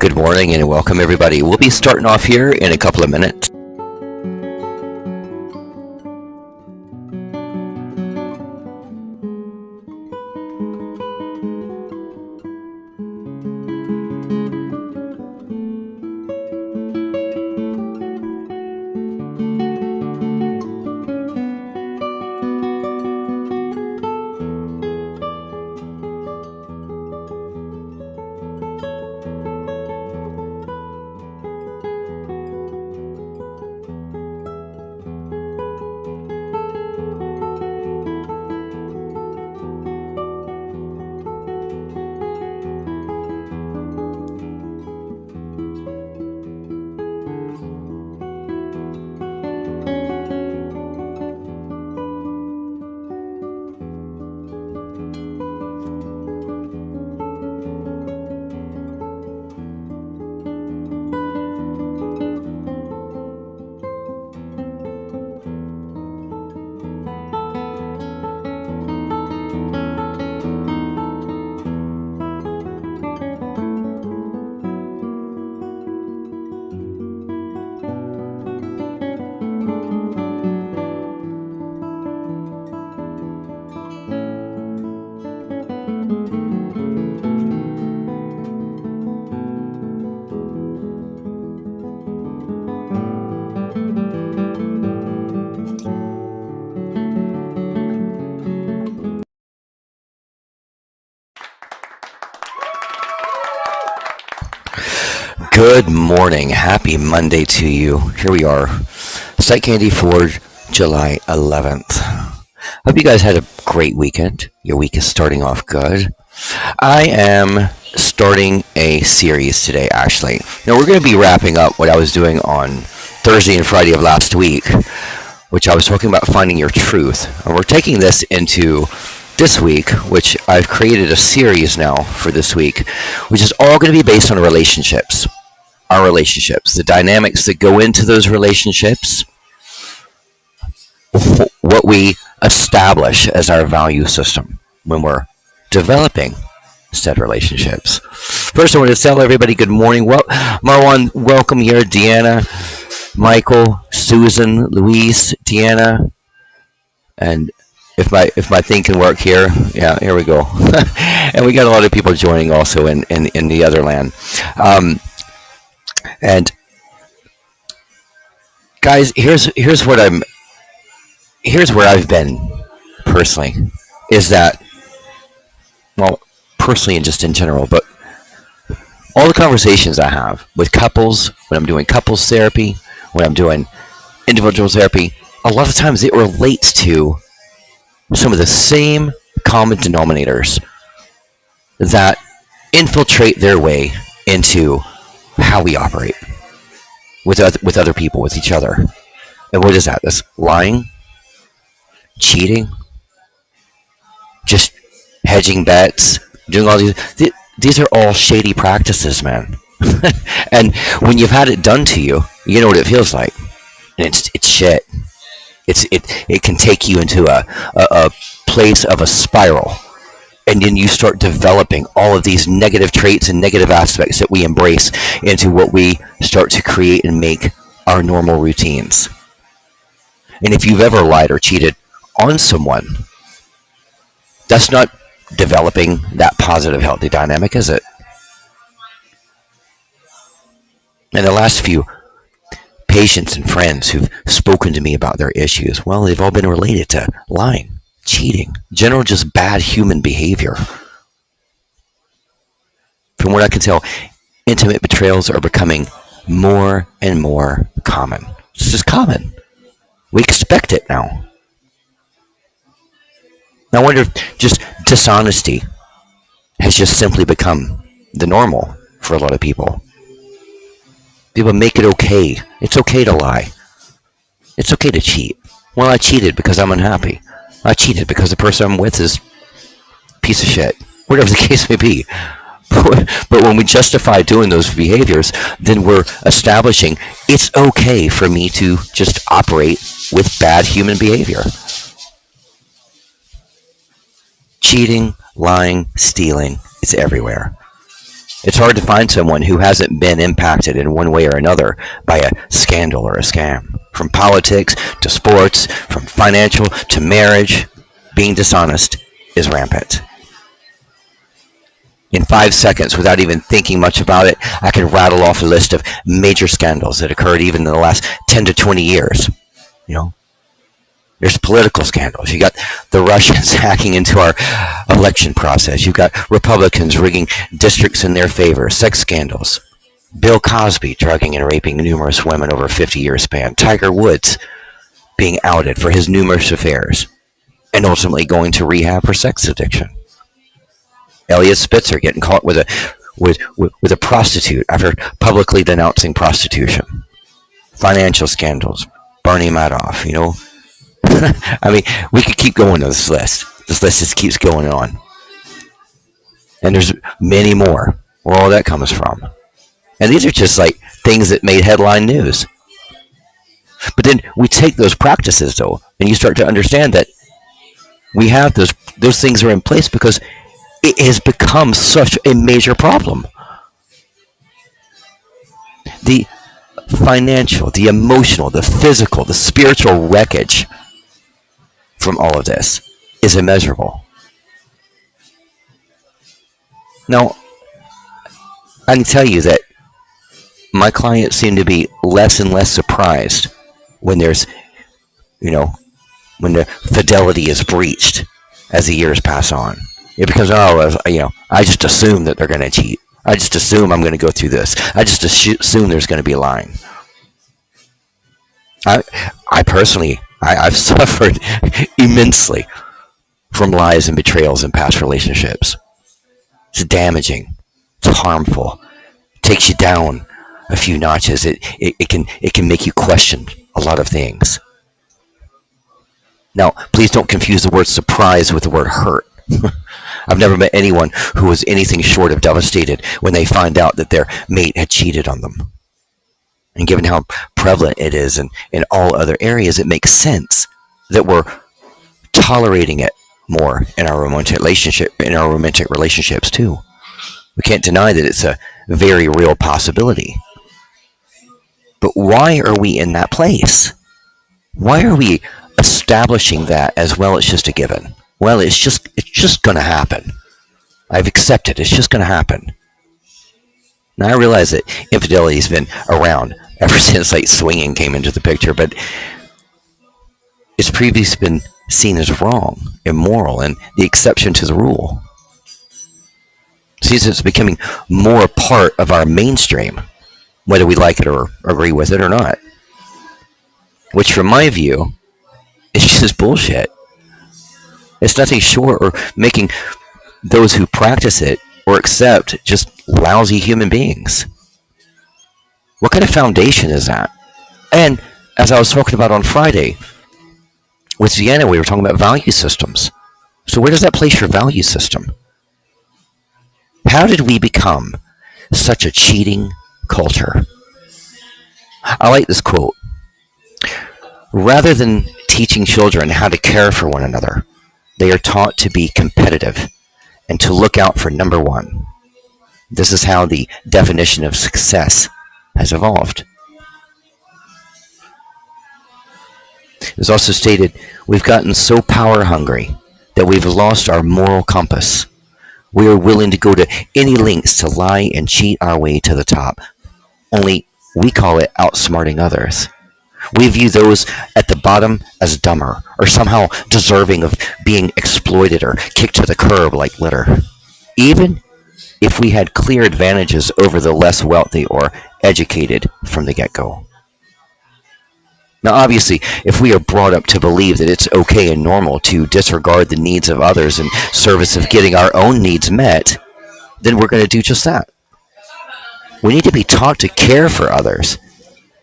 Good morning and welcome everybody. We'll be starting off here in a couple of minutes. Good morning. Happy Monday to you. Here we are. PsychCandy for July 11th. Hope you guys had a great weekend. Your week is starting off good. I am starting a series today, actually. Now, we're going to be wrapping up what I was doing on Thursday and Friday of last week, which I was talking about finding your truth. And we're taking this into this week, which I've created a series now for this week, which is all going to be based on relationships. Our relationships, the dynamics that go into those relationships, what we establish as our value system when we're developing said relationships. First, I want to tell everybody good morning. Well, Marwan, welcome here. Deanna, Michael, Susan, Louise, Deanna, and if my thing can work here, yeah, here we go. And we got a lot of people joining also in the other land. And guys, here's where I've been personally, is that, well, personally and just in general, but all the conversations I have with couples, when I'm doing couples therapy, when I'm doing individual therapy, a lot of times it relates to some of the same common denominators that infiltrate their way into how we operate with other people, with each other. And what is that? That's lying, cheating, just hedging bets, doing all these are all shady practices, man. And when you've had it done to you, you know what it feels like. And it's shit. It can take you into a place of a spiral. And then you start developing all of these negative traits and negative aspects that we embrace into what we start to create and make our normal routines. And if you've ever lied or cheated on someone, that's not developing that positive, healthy dynamic, is it? And the last few patients and friends who've spoken to me about their issues, well, they've all been related to lying, cheating, general just bad human behavior. From what I can tell, intimate betrayals are becoming more and more common. It's just common. We expect it now. I wonder if just dishonesty has just simply become the normal for a lot of people. People make it okay. It's okay to lie. It's okay to cheat. Well, I cheated because I'm unhappy. I cheated because the person I'm with is a piece of shit. Whatever the case may be. But when we justify doing those behaviors, then we're establishing it's okay for me to just operate with bad human behavior. Cheating, lying, stealing, it's everywhere. It's hard to find someone who hasn't been impacted in one way or another by a scandal or a scam. From politics to sports, from financial to marriage, being dishonest is rampant. In 5 seconds, without even thinking much about it, I can rattle off a list of major scandals that occurred even in the last 10 to 20 years. You know, there's political scandals. You got the Russians hacking into our election process. You got Republicans rigging districts in their favor. Sex scandals. Bill Cosby drugging and raping numerous women over a 50-year span. Tiger Woods being outed for his numerous affairs and ultimately going to rehab for sex addiction. Elliot Spitzer getting caught with a prostitute after publicly denouncing prostitution. Financial scandals. Bernie Madoff, I mean, we could keep going on this list. This list just keeps going on. And there's many more where all that comes from. And these are just like things that made headline news. But then we take those practices, though, and you start to understand that we have those things are in place because it has become such a major problem. The financial, the emotional, the physical, the spiritual wreckage from all of this is immeasurable. Now, I can tell you that my clients seem to be less and less surprised when there's, when the fidelity is breached as the years pass on. It becomes, I just assume that they're going to cheat. I just assume I'm going to go through this. I just assume there's going to be lying. I personally, I've suffered immensely from lies and betrayals in past relationships. It's damaging. It's harmful. It takes you down a few notches. It can make you question a lot of things. Now, please don't confuse the word surprise with the word hurt. I've never met anyone who was anything short of devastated when they find out that their mate had cheated on them. And given how prevalent it is in all other areas, it makes sense that we're tolerating it more in our romantic relationships too. We can't deny that it's a very real possibility. But why are we in that place? Why are we establishing that as well? It's just a given. Well, it's just going to happen. I've accepted it's just going to happen. Now, I realize that infidelity has been around ever since swinging came into the picture, but it's previously been seen as wrong, immoral, and the exception to the rule. See, it's becoming more part of our mainstream, whether we like it or agree with it or not. Which, from my view, is just bullshit. It's nothing short or making those who practice it or accept just lousy human beings. What kind of foundation is that? And as I was talking about on Friday, with Vienna, we were talking about value systems. So where does that place your value system? How did we become such a cheating culture? I like this quote. Rather than teaching children how to care for one another, they are taught to be competitive and to look out for number one. This is how the definition of success has evolved. It was also stated, we've gotten so power hungry that we've lost our moral compass. We are willing to go to any lengths to lie and cheat our way to the top. Only we call it outsmarting others. We view those at the bottom as dumber or somehow deserving of being exploited or kicked to the curb like litter, even if we had clear advantages over the less wealthy or educated from the get-go. Now, obviously, if we are brought up to believe that it's okay and normal to disregard the needs of others in service of getting our own needs met, then we're going to do just that. We need to be taught to care for others.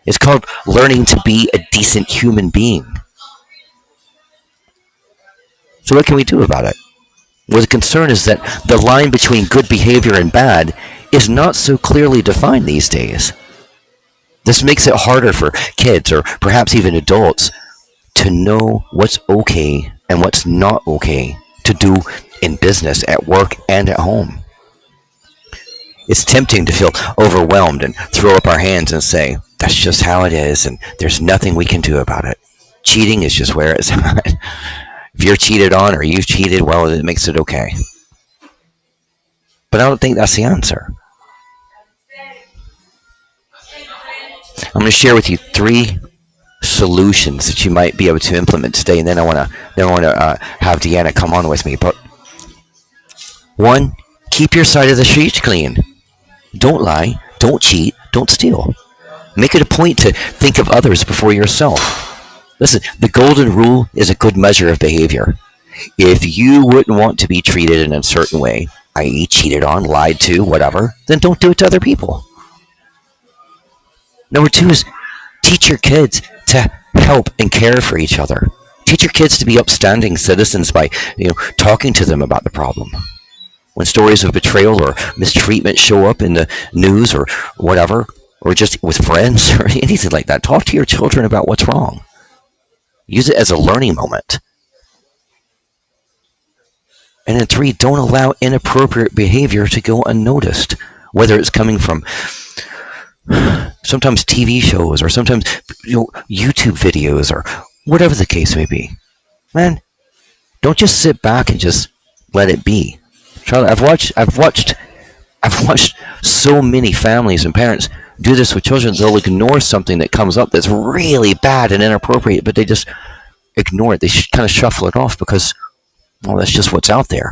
It's called learning to be a decent human being. So what can we do about it? Well, the concern is that the line between good behavior and bad is not so clearly defined these days. This makes it harder for kids, or perhaps even adults, to know what's okay and what's not okay to do in business, at work, and at home. It's tempting to feel overwhelmed and throw up our hands and say, that's just how it is, and there's nothing we can do about it. Cheating is just where it's at. If you're cheated on or you've cheated, well, it makes it okay. But I don't think that's the answer. I'm going to share with you 3 solutions that you might be able to implement today, and then I want to have Deanna come on with me. But 1, keep your side of the street clean. Don't lie, don't cheat, don't steal. Make it a point to think of others before yourself. Listen, the golden rule is a good measure of behavior. If you wouldn't want to be treated in a certain way, i.e., cheated on, lied to, whatever, then don't do it to other people. Number 2 is teach your kids to help and care for each other. Teach your kids to be upstanding citizens by talking to them about the problem. When stories of betrayal or mistreatment show up in the news or whatever, or just with friends or anything like that, talk to your children about what's wrong. Use it as a learning moment. And then 3, don't allow inappropriate behavior to go unnoticed, whether it's coming from sometimes TV shows or sometimes YouTube videos or whatever the case may be. Man, don't just sit back and just let it be. Charlie, I've watched so many families and parents do this with children. They'll ignore something that comes up that's really bad and inappropriate, but they just ignore it. They kind of shuffle it off because, well, that's just what's out there.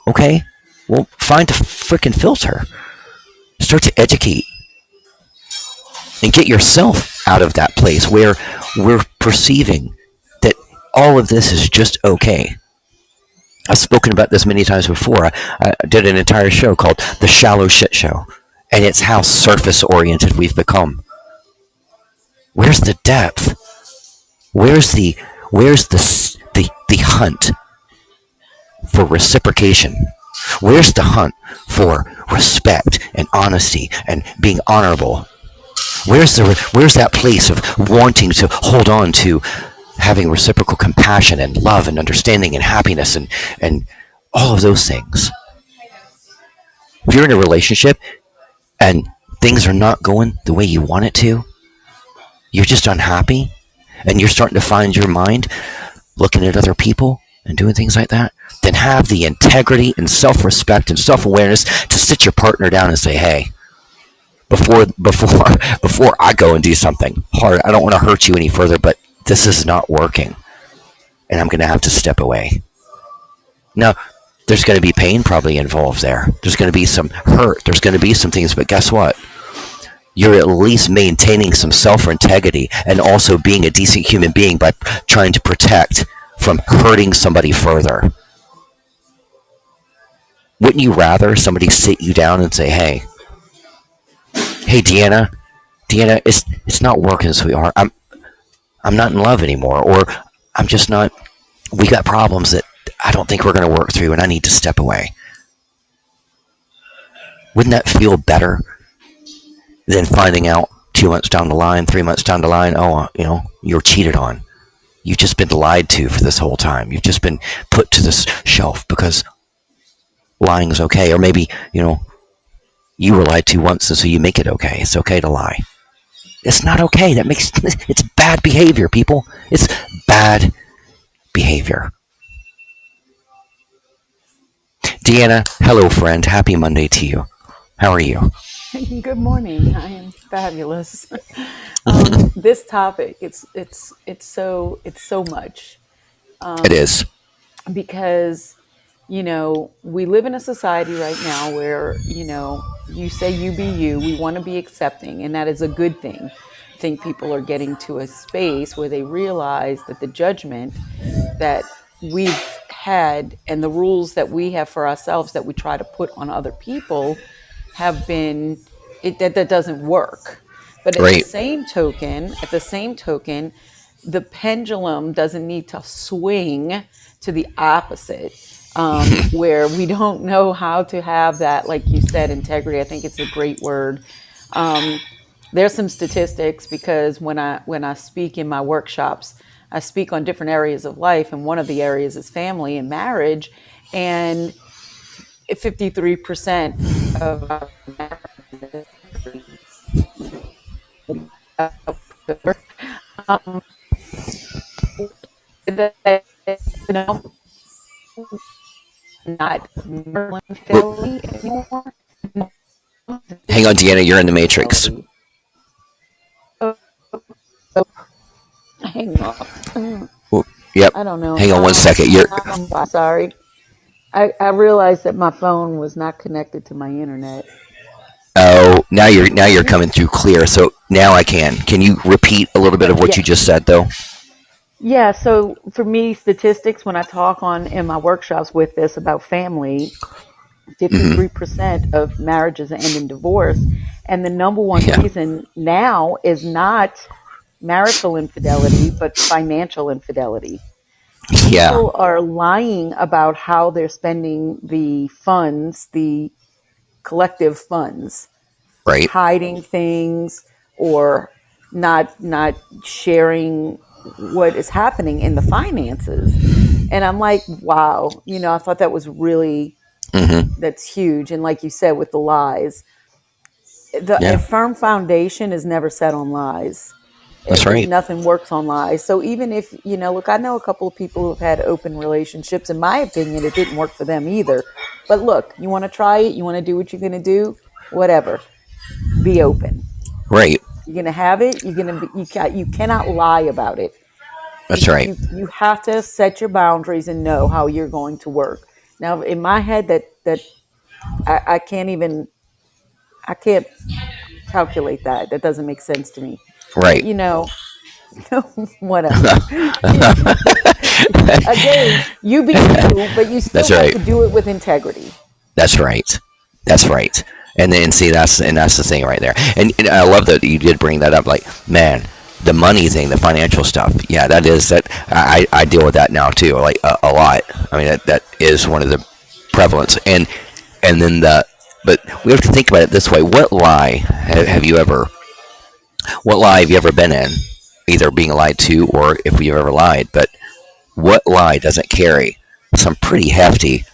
Okay? Well, find a freaking filter. Start to educate and get yourself out of that place where we're perceiving that all of this is just okay. I've spoken about this many times before. I did an entire show called The Shallow Shit Show, and it's how surface-oriented we've become. Where's the depth? Where's the hunt for reciprocation? Where's the hunt for respect and honesty and being honorable? Where's that place of wanting to hold on to having reciprocal compassion and love and understanding and happiness and all of those things? If you're in a relationship and things are not going the way you want it to, you're just unhappy, and you're starting to find your mind looking at other people and doing things like that, then have the integrity and self-respect and self-awareness to sit your partner down and say, hey, before I go and do something hard, I don't want to hurt you any further, but this is not working, and I'm going to have to step away. Now, there's going to be pain probably involved there. There's going to be some hurt. There's going to be some things, but guess what? You're at least maintaining some self-integrity and also being a decent human being by trying to protect from hurting somebody further. Wouldn't you rather somebody sit you down and say, hey, Deanna, it's not working, sweetheart. I'm not in love anymore, or I'm just not, we got problems that I don't think we're going to work through, and I need to step away. Wouldn't that feel better than finding out 2 months down the line, 3 months down the line, you're cheated on. You've just been lied to for this whole time. You've just been put to this shelf because lying is okay. Or maybe, you were lied to once, and so you make it okay. It's okay to lie. It's not okay. It's bad behavior, people. It's bad behavior. Deanna, hello, friend. Happy Monday to you. How are you? Good morning. I am fabulous. This topic, it's so much. It is. Because we live in a society right now where you say you be you. We want to be accepting, and that is a good thing. I think people are getting to a space where they realize that the judgment that we've had and the rules that we have for ourselves that we try to put on other people have been that doesn't work. But at Right. the same token, the pendulum doesn't need to swing to the opposite, where we don't know how to have that, like you said, integrity. I think it's a great word. There's some statistics, because when I speak in my workshops, I speak on different areas of life, and one of the areas is family and marriage, and 53% of our um, that, you know, not Maryland Whoop. Philly anymore. Hang on, Deanna, you're in the Matrix. Oh, oh, hang on. Whoop. Yep. I don't know. Hang on one second. You're I'm sorry. I realized that my phone was not connected to my internet. oh now you're Yeah. coming through clear. So now I can. Can you repeat a little bit of what you Yeah. just said though? Yeah. So for me, statistics, when I talk on in my workshops with this about family, Hmm. 53% of marriages end in divorce. And the number one Yeah. reason now is not marital infidelity, but financial infidelity. Yeah. People are lying about how they're spending the funds, the collective funds, Right. hiding things or not sharing what is happening in the finances. And I'm like, wow, I thought that was really Hmm. that's huge. And like you said, with the lies, a Yeah. firm foundation is never set on lies. That's right. Nothing works on lies. So even if, look, I know a couple of people who've had open relationships. In my opinion, it didn't work for them either. But look, you want to try it, you want to do what you're going to do, whatever. Be open. Right. You're going to have it. You're going to be, you cannot lie about it. That's right. You have to set your boundaries and know how you're going to work. Now, in my head, that I can't even I can't calculate that. That doesn't make sense to me. But Right. whatever. Again, you be you, but you still That's have right. to do it with integrity. That's right. That's right. And then see that's the thing right there. And I love that you did bring that up. Like, man, the money thing, the financial stuff. Yeah, that is that. I deal with that now too. Like a lot. I mean, that is one of the prevalence. And then but we have to think about it this way. What lie have you ever been in? Either being lied to or if you've ever lied. But what lie doesn't carry some pretty hefty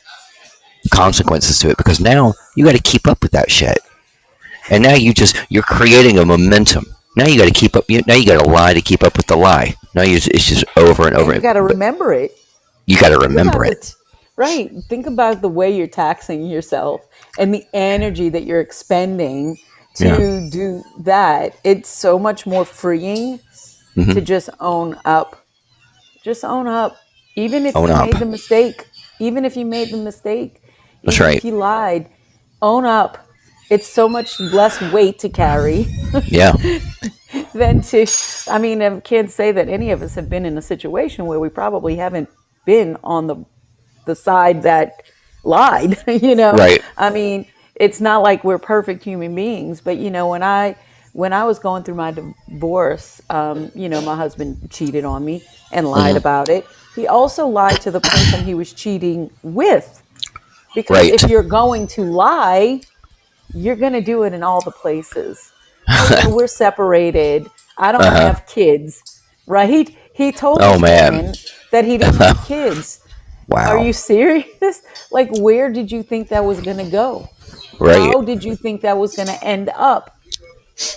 consequences to it? Because now you got to keep up with that shit. And now you're creating a momentum. Now you got to keep up. Now you got to lie to keep up with the lie. Now it's just over and And over. you got to But remember it. you got to Think remember about it. right. Think about the way you're taxing yourself and the energy that you're expending Yeah. to do that. It's so much more freeing to Hmm. just own up. Just own up. Even if Own you up. made the mistake, even if you made the mistake, That's even right. if you lied, own up. It's so much less weight to carry Yeah. than to, I mean, I can't say that any of us have been in a situation where we probably haven't been on the side that lied, Right. I mean, it's not like we're perfect human beings, but when I was going through my divorce, my husband cheated on me and lied Hmm. about it. He also lied to the person he was cheating with, because Right. if you're going to lie, you're going to do it in all the places. Oh, we're separated. I don't Uh huh. have kids, right? He told Oh this man. woman that he didn't have kids. Are Wow. you serious? Like, where did you think that was going to go? Right. How did you think that was going to end up?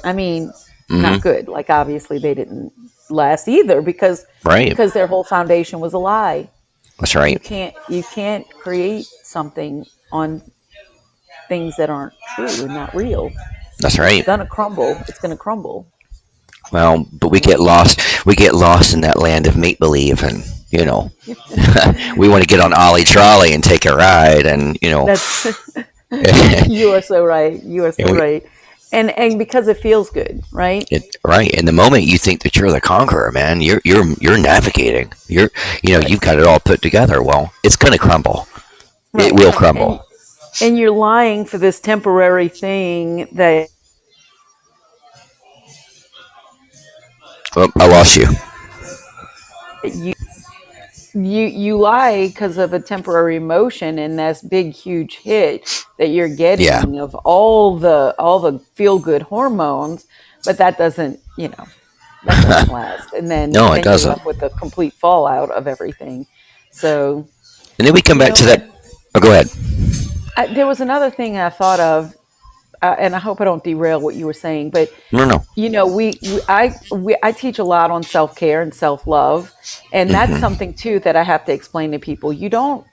I mean, not Hmm. good. Like, obviously they didn't last either, because Right. because their whole foundation was a lie. That's You right. can't you can't create something on things that aren't true and not real. That's It's right. gonna crumble. It's gonna crumble. Well, but we You get know. lost. We get lost in that land of make believe, and we want to get on Ollie Trolley and take a ride, and That's and you are so right. You are so we, right. And because it feels good, right? right. In the moment you think that you're the conqueror, man, you're navigating. You've Right. got it all put together. Well, it's gonna crumble. It Right. will And crumble. and you're lying for this temporary thing that Oh, I lost you. you you lie because of a temporary emotion and this big huge hit that you're Yeah. getting of all the feel good hormones, but that doesn't last, and then No, it then you're doesn't. left with the complete fallout of everything. So And then we come back to that. and Oh, go ahead. There was another thing I thought of, and I hope I don't derail what you were saying, but No, no. I teach a lot on self care and self love, and that's Hmm. something too that I have to explain to people. You don't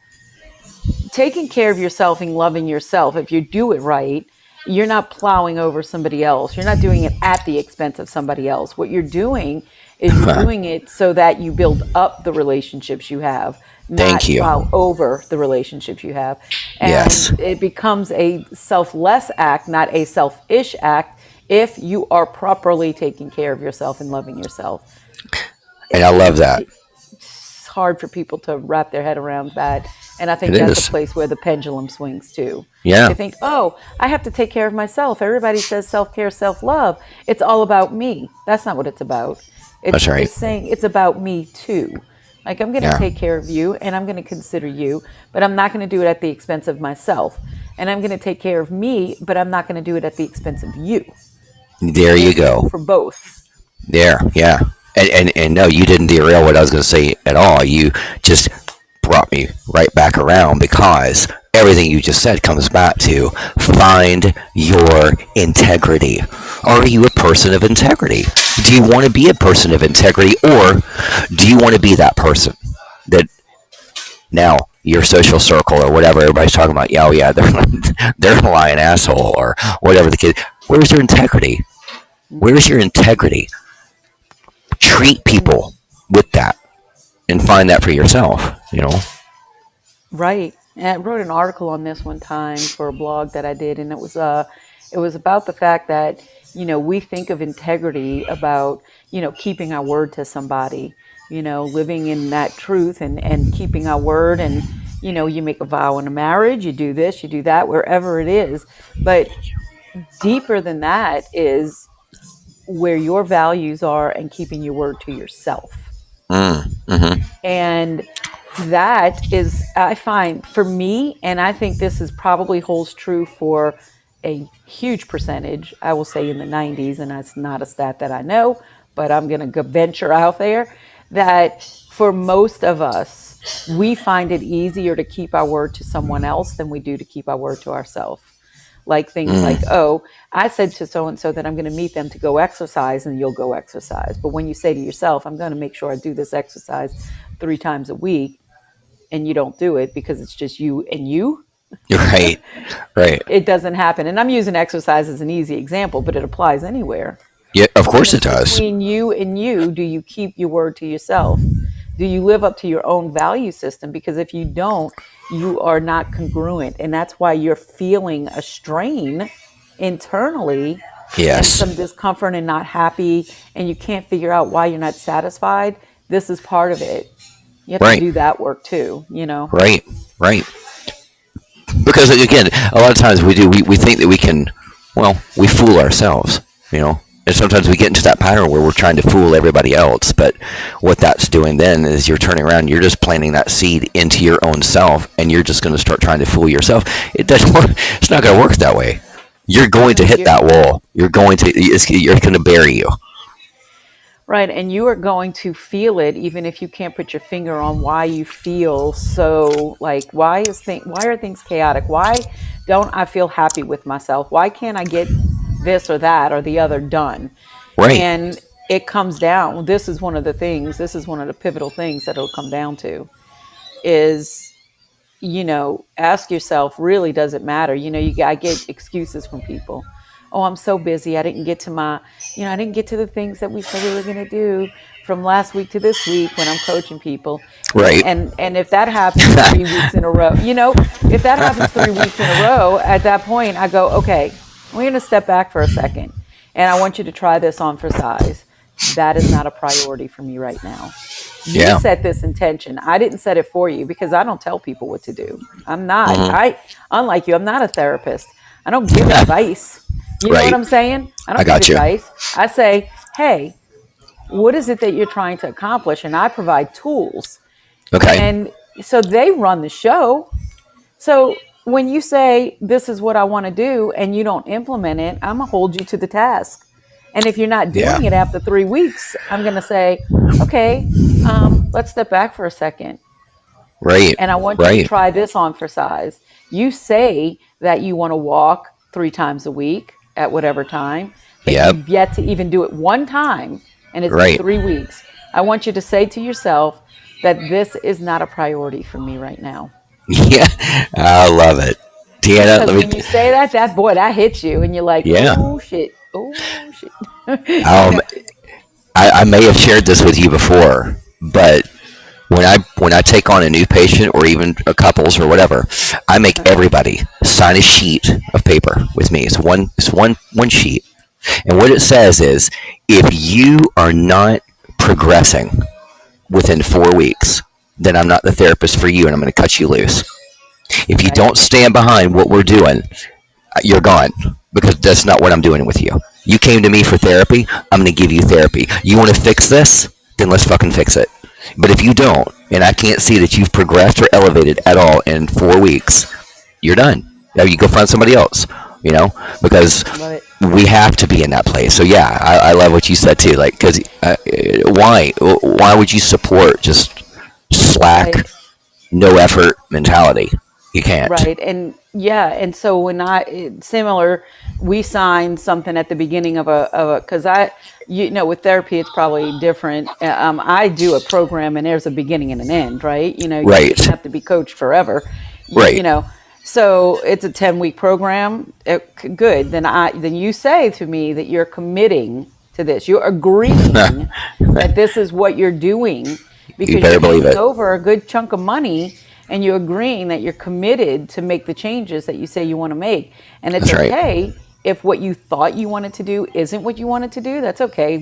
taking care of yourself and loving yourself, if you do it right, you're not plowing over somebody else. You're not doing it at the expense of somebody else. What you're doing is you're doing it so that you build up the relationships you have, Thank not you. plow over the relationships you have. And Yes. it becomes a selfless act, not a selfish act, if you are properly taking care of yourself and loving yourself. And I love that. It's hard for people to wrap their head around that. And I It think that's a is. place where the pendulum swings too. Yeah. They think, oh, I have to take care of myself. Everybody says self care, self love. It's all about me. That's not what it's about. That's right. It's saying it's about me too. Like, I'm going to Yeah. take care of you and I'm going to consider you, but I'm not going to do it at the expense of myself. And I'm going to take care of me, but I'm not going to do it at the expense of you. There you There's room go. for both. There. Yeah. And no, you didn't derail what I was going to say at all. You just brought me right back around because everything you just said comes back to find your integrity. Are you a person of integrity? Do you want to be a person of integrity, or do you want to be that person that now your social circle or whatever everybody's talking about? Yeah, oh yeah, they're a lying asshole or whatever the kid. Where's your integrity? Where's your integrity? Treat people with that and find that for yourself. Right. And I wrote an article on this one time for a blog that I did, and it was about the fact that we think of integrity about keeping our word to somebody, living in that truth and keeping our word, and you make a vow in a marriage, you do this, you do that, wherever it is, but deeper than that is where your values are and keeping your word to yourself. Mm-hmm. And that is, I find for me, and I think this is probably holds true for a huge percentage, I will say in the 90s, and that's not a stat that I know, but I'm going to venture out there that for most of us, we find it easier to keep our word to someone else than we do to keep our word to ourselves. Like things like, Mm. oh, I said to so and so that I'm going to meet them to go exercise, and you'll go exercise. But when you say to yourself, I'm going to make sure I do this exercise 3 times a week, and you don't do it because it's just you and you, Right. Right. it doesn't happen. And I'm using exercise as an easy example, but it applies anywhere. Yeah. Of When course it it's does. between you and you, do you keep your word to yourself? Do you live up to your own value system? Because if you don't, you are not congruent. And that's why you're feeling a strain internally and Yes. some discomfort and not happy, and you can't figure out why you're not satisfied. This is part of it. You have to Right. do that work too. Right. Right. Because again, a lot of times we think that we can, well, we fool ourselves, you know. And sometimes we get into that pattern where we're trying to fool everybody else. But what that's doing then is you're turning around, you're just planting that seed into your own self, and you're just going to start trying to fool yourself. It doesn't work. It's not going to work that way. You're going to hit You're, that wall. You're going to bury you. right, and you are going to feel it even if you can't put your finger on why you feel so, like, why are things chaotic? Why don't I feel happy with myself? Why can't I get this or that or the other done? Right. And it comes down, this is one of the things, this is one of the pivotal things that it'll come down to is, ask yourself, really, does it matter? I get excuses from people. Oh, I'm so busy. I didn't get to the things that we said we were going to do from last week to this week when I'm coaching people. Right. And if that happens 3 weeks in a row, if that happens 3 weeks in a row, at that point I go, okay, we're going to step back for a second. And I want you to try this on for size. That is not a priority for me right now. You Yeah. set this intention. I didn't set it for you because I don't tell people what to do. I'm not. Hmm. Unlike you, I'm not a therapist. I don't give advice. You know what Right. I'm saying? I I don't give got you. advice. I say, hey, what is it that you're trying to accomplish? And I provide tools. Okay. And so they run the show. So when you say, this is what I want to do, and you don't implement it, I'm going to hold you to the task. And if you're not Yeah. doing it after 3 weeks, I'm going to say, okay, let's step back for a second. Right. And I want you to Right. try this on for size. You say that you want to walk 3 times a week at whatever time, but Yep. you've yet to even do it one time, and it's been Right. 3 weeks. I want you to say to yourself that this is not a priority for me right now. Yeah. I love it. Deanna, Because let when me. you say that, that hits you, and you're like, Yeah. oh shit, oh shit. you Um, know, I may have shared this with you before, but when I take on a new patient or even a couples or whatever, I make uh-huh. everybody sign a sheet of paper with me. It's one sheet, and what it says is, if you are not progressing within 4 weeks, then I'm not the therapist for you, and I'm going to cut you loose. If you Right, don't stand behind what we're doing, you're gone, because that's not what I'm doing with you. You came to me for therapy. I'm going to give you therapy. You want to fix this? Then let's fucking fix it. But if you don't, and I can't see that you've progressed or elevated at all in 4 weeks, you're done. Now you go find somebody else, you know, because love it. we have to be in that place. So yeah, I love what you said too. Like, because why would you support just slack, Right. no effort mentality? You can't. Right. And yeah. And so similar, we sign something at the beginning cause with therapy, it's probably different. I do a program and there's a beginning and an end, right? You shouldn't Right. have to be coached forever, you Right. know, so it's a 10-week program. Good. Then you say to me that you're committing to this. You're agreeing that this is what you're doing You because you're better believe handing it. over a good chunk of money and you're agreeing that you're committed to make the changes that you say you want to make. And it's That's right. okay if what you thought you wanted to do isn't what you wanted to do. That's okay.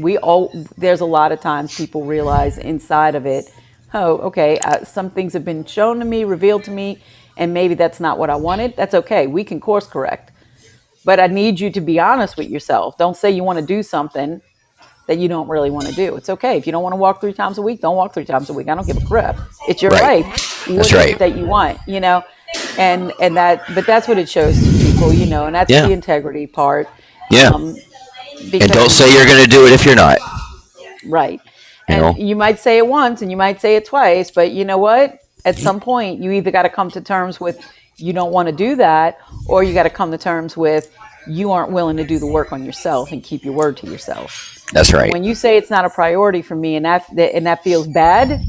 There's a lot of times people realize inside of it, oh, okay, some things have been shown to me, revealed to me, and maybe that's not what I wanted. That's okay. We can course correct. But I need you to be honest with yourself. Don't say you want to do something that you don't really want to do. It's okay. If you don't want to walk 3 times a week, don't walk 3 times a week. I don't give a crap. It's your Right. life. That's What is right. it that you want? But that's what it shows to people, and that's Yeah. the integrity part. Yeah. Um, And don't because say you're going to do it if you're not. Right. You And know. you might say it once and you might say it twice, but you know what? At some point, you either got to come to terms with you don't want to do that, or you got to come to terms with you aren't willing to do the work on yourself and keep your word to yourself. That's And right. when you say it's not a priority for me and that feels bad,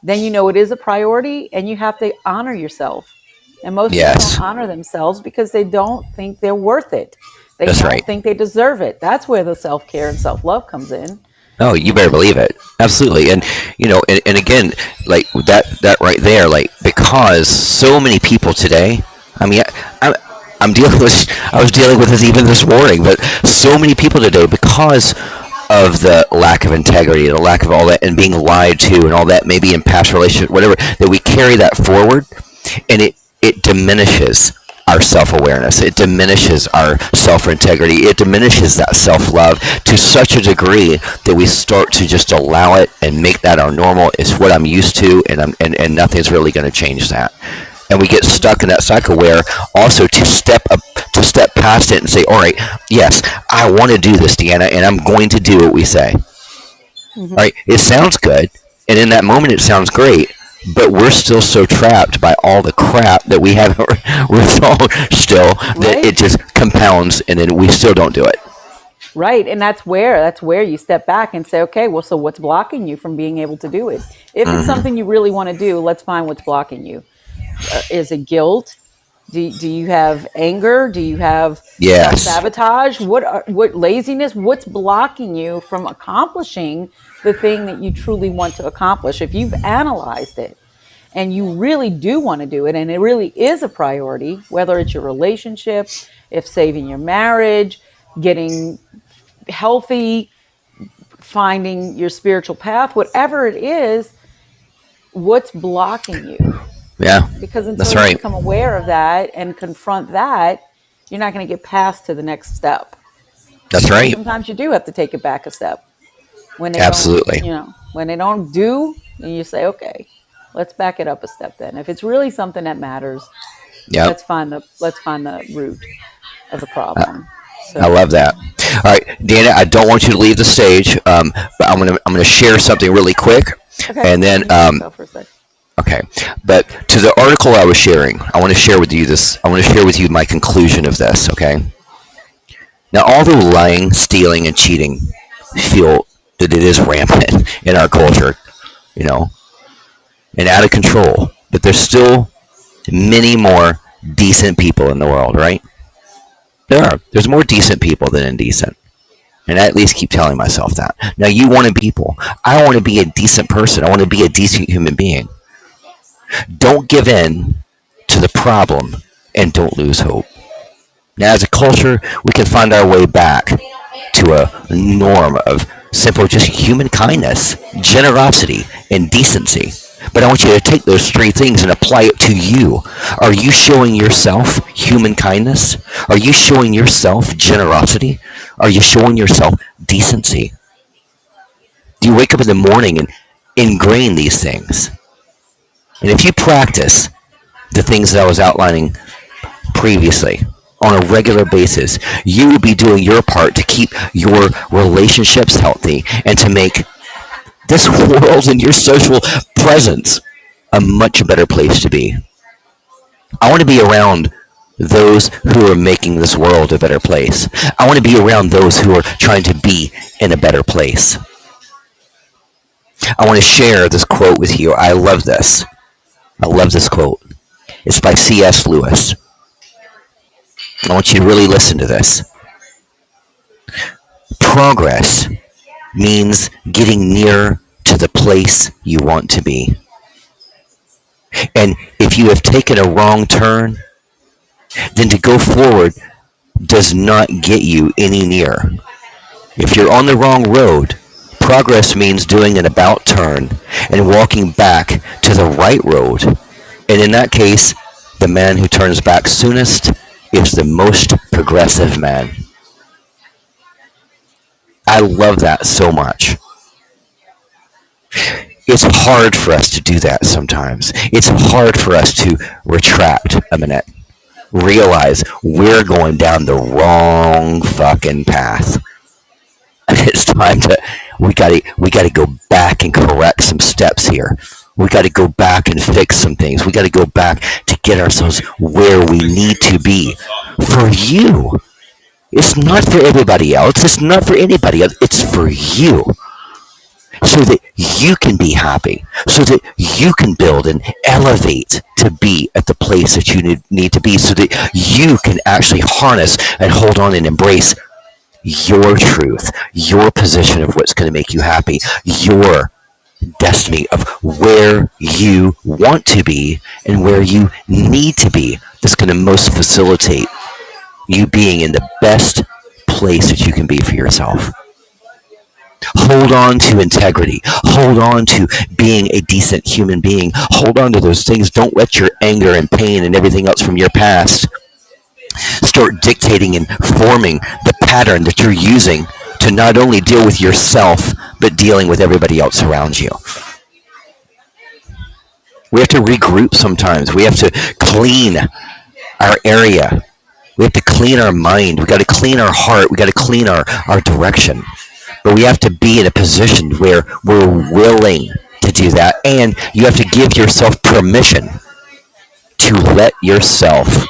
then you know it is a priority and you have to honor yourself. And most people don't Yes. honor themselves because they don't think they're worth it. They That's right. don't think they deserve it. That's where the self-care and self-love comes in, Oh, you you better know. believe it. Absolutely. And Yeah. and again, like that right there, like, because so many people today, I mean, I'm dealing with, I was dealing with this even this morning, but so many people today, because of the lack of integrity, the lack of all that, and being lied to, and all that, maybe in past relationships, whatever, that we carry that forward, and it diminishes our self-awareness. It diminishes our self-integrity. It diminishes that self-love to such a degree that we start to just allow it and make that our normal. It's what I'm used to, and nothing's really going to change that. And we get stuck in that cycle where, also, to step past it and say, all right, yes, I want to do this, Deanna, and I'm going to do what we say. All Hmm. right, it sounds good, and in that moment it sounds great, but we're still so trapped by all the crap that we have resolved still, that it Right? just compounds, and then we still don't do it. Right. And that's where you step back and say, okay, well, so what's blocking you from being able to do it? If it's Hmm. something you really want to do, let's find what's blocking you. Is it guilt? Do you have anger? Do you have self Yes. sabotage? What laziness? What's blocking you from accomplishing the thing that you truly want to accomplish? If you've analyzed it and you really do want to do it, and it really is a priority, whether it's your relationship, if saving your marriage, getting healthy, finding your spiritual path, whatever it is, what's blocking you? Yeah. Because until That's you right. become aware of that and confront that, you're not going to get past to the next step. That's And right. sometimes you do have to take it back a step when they don't, Absolutely. when they don't do, and you say, okay, let's back it up a step then. If it's really something that matters, Yep. let's find the root of the I, problem. I So, love that. All right, Dana, I don't want you to leave the stage, but I'm gonna share something really quick, okay, and then mute myself for a sec. Okay, but to the article I was sharing, I want to share with you this. I want to share with you my conclusion of this. Okay, now although lying, stealing, and cheating feel that it is rampant in our culture, you know, and out of control, but there's still many more decent people in the world, right? There are. There's more decent people than indecent. And I at least keep telling myself that. Now, you want to be people. I want to be a decent person. I want to be a decent human being. Don't give in to the problem and don't lose hope. Now, as a culture, we can find our way back to a norm of simple, just human kindness, generosity, and decency. But I want you to take those three things and apply it to you. Are you showing yourself human kindness? Are you showing yourself generosity? Are you showing yourself decency? Do you wake up in the morning and ingrain these things? And if you practice the things that I was outlining previously on a regular basis, you will be doing your part to keep your relationships healthy and to make this world and your social presence a much better place to be. I want to be around those who are making this world a better place. I want to be around those who are trying to be in a better place. I want to share this quote with you. I love this. I love this quote. It's by C.S. Lewis. I want you to really listen to this. Progress means getting near to the place you want to be. And if you have taken a wrong turn, then to go forward does not get you any nearer. If you're on the wrong road, progress means doing an about turn and walking back to the right road. And in that case, the man who turns back soonest is the most progressive man. I love that so much. It's hard for us to do that sometimes. It's hard for us to retract a minute, realize we're going down the wrong fucking path. And it's time to we gotta go back and correct some steps here. We got to go back and fix some things. We got to go back to get ourselves where we need to be. For you. It's not for everybody else. It's not for anybody else. It's for you. So that you can be happy. So that you can build and elevate to be at the place that you need to be. So that you can actually harness and hold on and embrace your truth, your position of what's going to make you happy, your destiny of where you want to be and where you need to be. That's going to most facilitate you being in the best place that you can be for yourself. Hold on to integrity. Hold on to being a decent human being. Hold on to those things. Don't let your anger and pain and everything else from your past start dictating and forming the pattern that you're using to not only deal with yourself, but dealing with everybody else around you. We have to regroup sometimes. We have to clean our area. We have to clean our mind. We got to clean our heart. We got to clean our direction. But we have to be in a position where we're willing to do that. And you have to give yourself permission to let yourself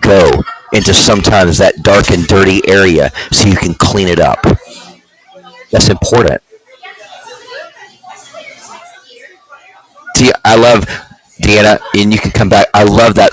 go into sometimes that dark and dirty area so you can clean it up. That's important. See, I love Deanna, and you can come back. I love that.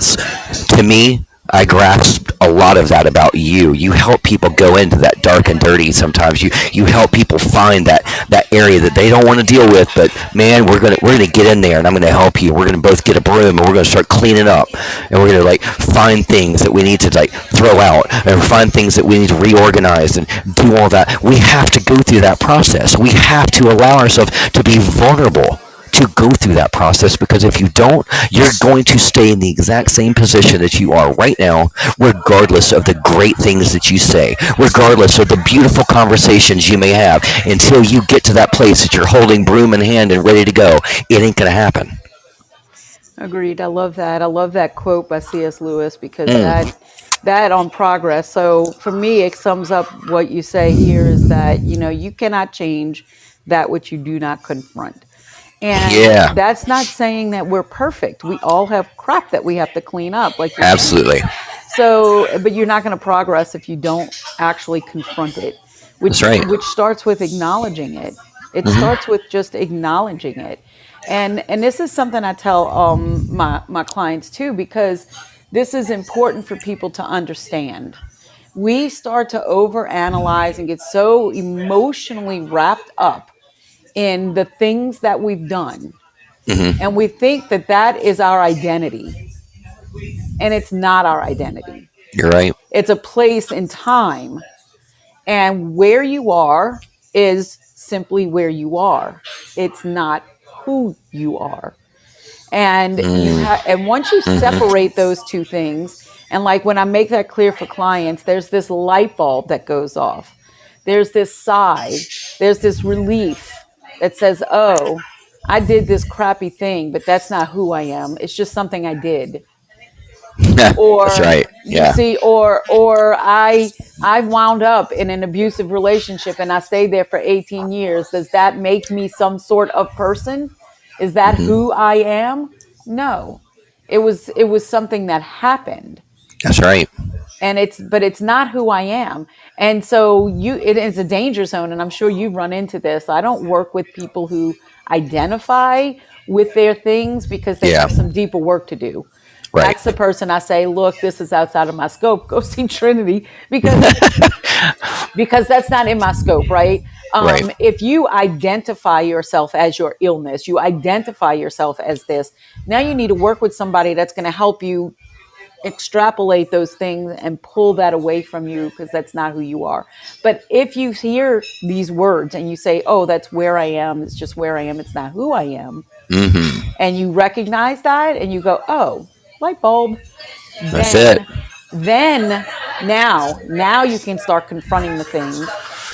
To me, I grasped a lot of that about you. You help people go into that dark and dirty. Sometimes you help people find that area that they don't want to deal with. But man, we're gonna get in there, and I'm gonna help you. We're gonna both get a broom, and we're gonna start cleaning up, and we're gonna like find things that we need to like throw out, and find things that we need to reorganize, and do all that. We have to go through that process. We have to allow ourselves to be vulnerable to go through that process, because if you don't, you're going to stay in the exact same position that you are right now, regardless of the great things that you say, regardless of the beautiful conversations you may have, until you get to that place that you're holding broom in hand and ready to go. It ain't gonna happen. Agreed. I love that. I love that quote by C.S. Lewis because Mm. that on progress. So for me, it sums up what you say here is that you cannot change that which you do not confront. And Yeah, that's not saying that we're perfect. We all have crap that we have to clean up, like you're saying. absolutely. So, but you're not going to progress if you don't actually confront it, That's right. which starts with acknowledging it. It Hmm. starts with just acknowledging it. And this is something I tell my clients too, because this is important for people to understand. We start to overanalyze and get so emotionally wrapped up in the things that we've done, Hmm. and we think that that is our identity, and it's not our identity. You're right. It's a place in time, and where you are is simply where you are. It's not who you are. And and once you Hmm. separate those two things, and like when I make that clear for clients, there's this light bulb that goes off. There's this sigh, there's this relief that says, "Oh, I did this crappy thing, but that's not who I am. It's just something I did." That's Or right. you Yeah. see, or I wound up in an abusive relationship and I stayed there for 18 years. Does that make me some sort of person? Is that Hmm. who I am? No. It was something that happened, That's right. and it's not who I am. And so it is a danger zone, and I'm sure you run into this. I don't work with people who identify with their things because they Yeah. have some deeper work to do. Right. That's the person I say, look, this is outside of my scope. Go see Trinity, because that's not in my scope, right? Right. If you identify yourself as your illness, you identify yourself as this, now you need to work with somebody that's going to help you extrapolate those things and pull that away from you, because that's not who you are. But if you hear these words and you say, oh, that's where I am, it's just where I am, it's not who I am, Hmm. and you recognize that and you go, oh, light bulb, That's it. then now you can start confronting the things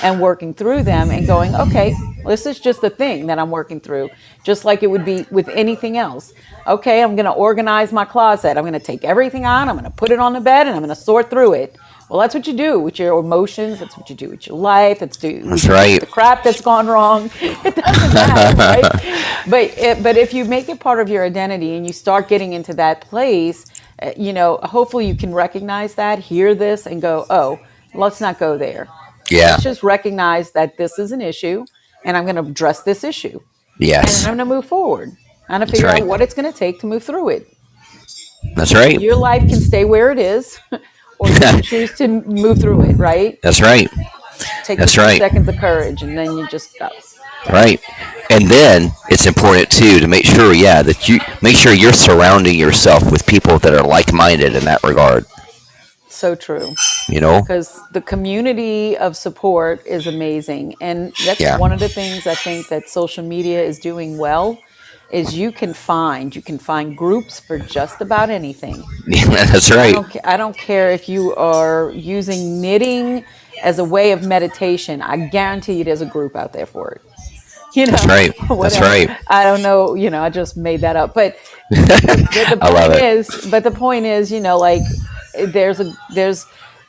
and working through them and going, okay, this is just a thing that I'm working through, just like it would be with anything else. Okay, I'm going to organize my closet, I'm going to take everything on, I'm going to put it on the bed, and I'm going to sort through it. Well, that's what you do with your emotions, that's what you do with your life, that's what That's you do with right. the crap that's gone wrong. It doesn't matter, right? But if you make it part of your identity and you start getting into that place, hopefully you can recognize that, hear this, and go, oh, let's not go there. Yeah. Let's just recognize that this is an issue, and I'm going to address this issue, and then Yes. I'm going to move forward. I'm going to That's figure out right. what it's going to take to move through it. That's right. Your life can stay where it is, or you can choose to move through it, right? That's right. Take the That's 2 seconds right. of courage, and then you just go. Right. And then it's important too to make sure, yeah, that you make sure you're surrounding yourself with people that are like-minded in that regard. So true. You know? Because the community of support is amazing, and that's Yeah. one of the things I think that social media is doing well, is you can find groups for just about anything. That's I right. don't I don't care if you are using knitting as a way of meditation. I guarantee you there's a group out there for it. That's right. That's Whatever. right. I don't know, I just made that up. But the I love point it. is, like,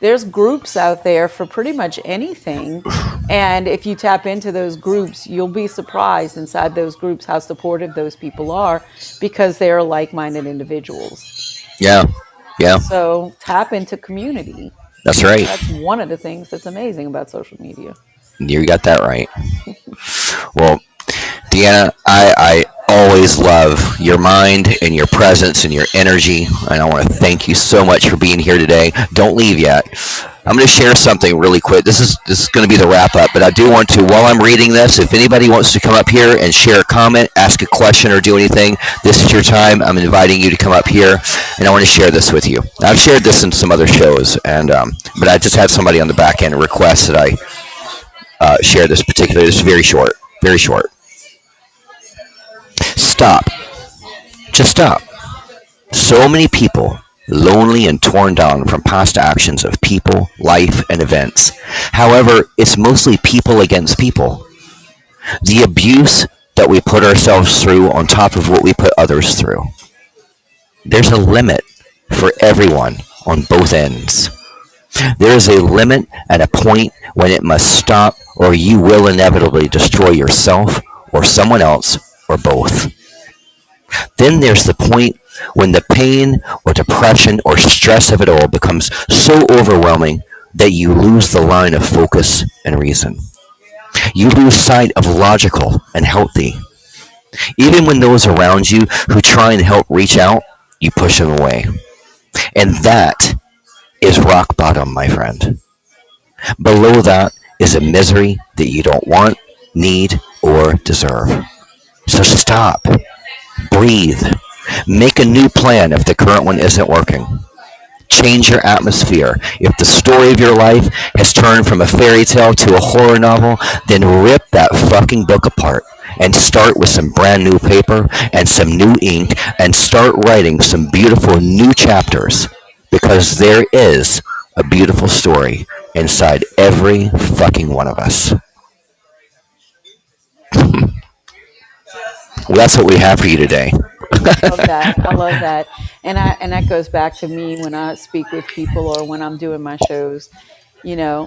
there's groups out there for pretty much anything. And if you tap into those groups, you'll be surprised inside those groups how supportive those people are, because they're like-minded individuals. Yeah. Yeah. So tap into community. That's right. That's one of the things that's amazing about social media. You got that right. Well, Deanna, I always love your mind and your presence and your energy, and I want to thank you so much for being here today. Don't leave yet. I'm going to share something really quick. This is going to be the wrap up, but I do want to, while I'm reading this, if anybody wants to come up here and share a comment, ask a question, or do anything, this is your time. I'm inviting you to come up here, and I want to share this with you. I've shared this in some other shows, and but I just had somebody on the back end request that I share this particular. This is very short, very short. Stop. Just stop. So many people, lonely and torn down from past actions of people, life, and events. However, it's mostly people against people. The abuse that we put ourselves through on top of what we put others through. There's a limit for everyone on both ends. There is a limit and a point when it must stop, or you will inevitably destroy yourself or someone else or both. Then there's the point when the pain or depression or stress of it all becomes so overwhelming that you lose the line of focus and reason. You lose sight of logical and healthy. Even when those around you who try and help reach out, you push them away. And that is rock bottom, my friend. Below that is a misery that you don't want, need, or deserve. So stop, breathe, make a new plan if the current one isn't working. Change your atmosphere. If the story of your life has turned from a fairy tale to a horror novel, then rip that fucking book apart and start with some brand new paper and some new ink and start writing some beautiful new chapters because there is a beautiful story inside every fucking one of us. Well, that's what we have for you today. I love that. I love that. And that goes back to me when I speak with people or when I'm doing my shows.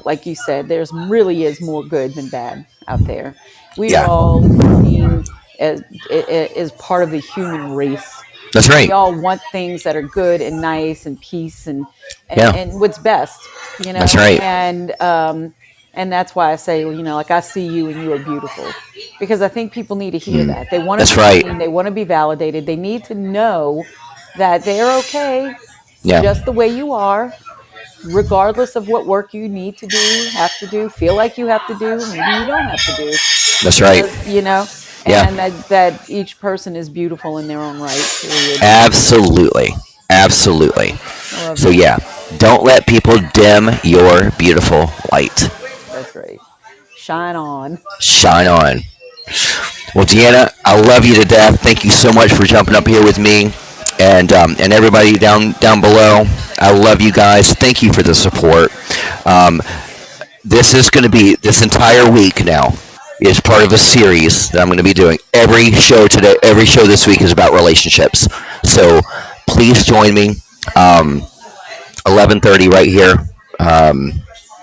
Like you said, there's really is more good than bad out there. We are Yeah, all seen as part of the human race. that's We right. all want things that are good and nice and peace and, Yeah, and what's best, that's right. and that's why I say, like I see you and you are beautiful, because I think people need to hear Mm, that. They want to that's be right. seen. They want to be validated. They need to know that they're okay Yeah, just the way you are, regardless of what work you need to do, have to do, feel like you have to do, maybe you don't have to do, that's right. because, Yeah, and that each person is beautiful in their own right, period. absolutely. Absolutely. I love So, that. yeah, don't let people dim your beautiful light. That's right. Shine on. Shine on. Well, Deanna, I love you to death. Thank you so much for jumping up here with me, and everybody down below. I love you guys. Thank you for the support. Um, this is going to be this entire week now is part of a series that I'm going to be doing. Every show this week is about relationships. So please join me. Um, 11:30 right here. Um,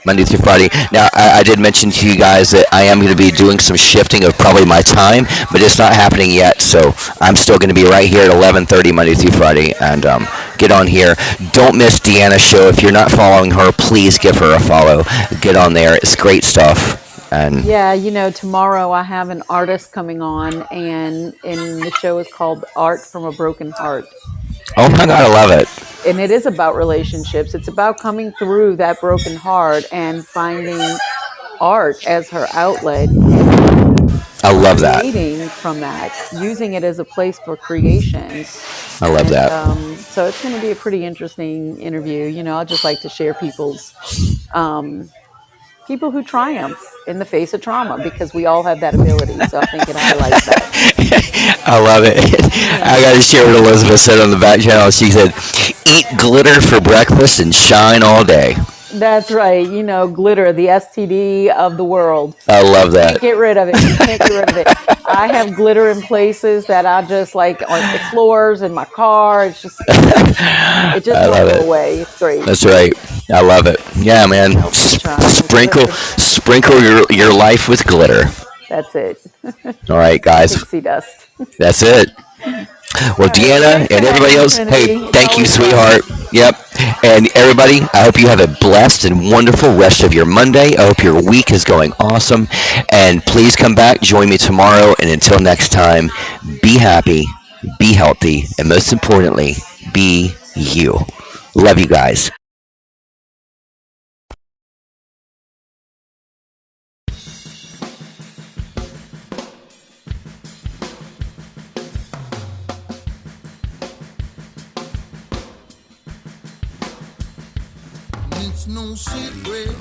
Monday through Friday. Now, I did mention to you guys that I am going to be doing some shifting of probably my time, but it's not happening yet. So I'm still going to be right here at 11:30 Monday through Friday, and get on here. Don't miss Deanna's show. If you're not following her, please give her a follow. Get on there. It's great stuff. And Yeah, tomorrow I have an artist coming on, and the show is called Art from a Broken Heart. oh my God, I love it. And it is about relationships. It's about coming through that broken heart and finding art as her outlet and I love that. creating from that, using it as a place for creation. I love And that. so it's going to be a pretty interesting interview. I just like to share um, people who triumph in the face of trauma, because we all have that ability. So I think it highlights that. I love it. I got to share what Elizabeth said on the back channel. She said, "Eat glitter for breakfast and shine all day." That's right. Glitter, the STD of the world. I love You can't that. get rid of it. You can't get rid of it. I have glitter in places that I just like on the floors in my car. It just I won't love go it. away. It's great. That's right. I love it. Yeah, man. Keep trying. Sprinkle, Glitter. sprinkle your life with glitter. That's it. All right, guys. Pixie dust. That's it. All Well, right. Well, Deanna thanks for and having everybody me, else, hey, Trinity. It's thank you, always fun. sweetheart. Yep. And everybody, I hope you have a blessed and wonderful rest of your Monday. I hope your week is going awesome. And please come back, join me tomorrow. And until next time, be happy, be healthy, and most importantly, be you. Love you guys. It's no secret